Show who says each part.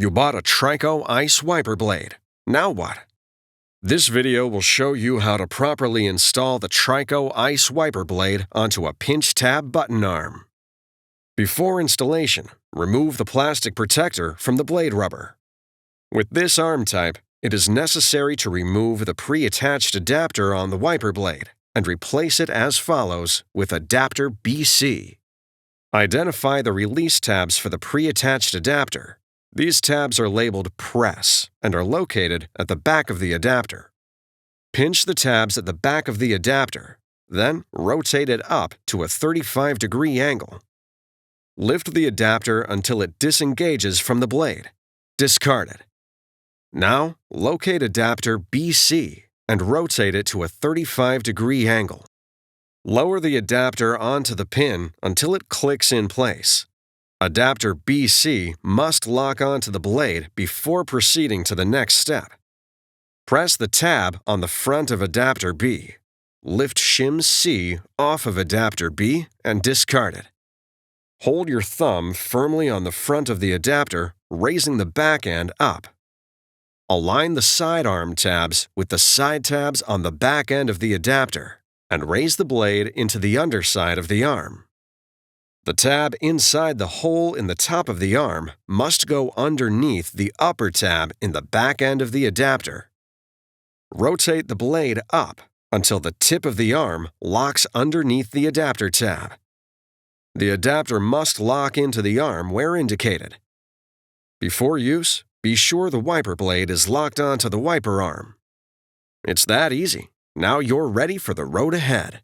Speaker 1: You bought a TRICO Ice wiper blade. Now what? This video will show you how to properly install the TRICO Ice wiper blade onto a pinch tab button arm. Before installation, remove the plastic protector from the blade rubber. With this arm type, it is necessary to remove the pre-attached adapter on the wiper blade and replace it as follows with adapter BC. Identify the release tabs for the pre-attached adapter. These tabs are labeled Press and are located at the back of the adapter. Pinch the tabs at the back of the adapter, then rotate it up to a 35-degree angle. Lift the adapter until it disengages from the blade. Discard it. Now, locate adapter BC and rotate it to a 35-degree angle. Lower the adapter onto the pin until it clicks in place. Adapter BC must lock onto the blade before proceeding to the next step. Press the tab on the front of adapter B. Lift shim C off of adapter B and discard it. Hold your thumb firmly on the front of the adapter, raising the back end up. Align the side arm tabs with the side tabs on the back end of the adapter and raise the blade into the underside of the arm. The tab inside the hole in the top of the arm must go underneath the upper tab in the back end of the adapter. Rotate the blade up until the tip of the arm locks underneath the adapter tab. The adapter must lock into the arm where indicated. Before use, be sure the wiper blade is locked onto the wiper arm. It's that easy. Now you're ready for the road ahead.